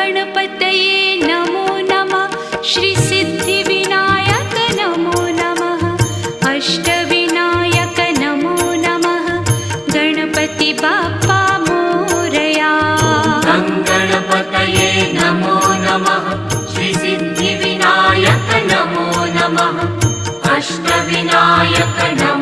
गणपतये नमो नमः। श्री सिद्धिविनायक नमो नमः। अष्टविनायक नमो नमः। गणपति बाप्पा मोरया। गणपतये नमो नमः। श्री सिद्धिविनायक नमो नमः। अष्टविनायक नमो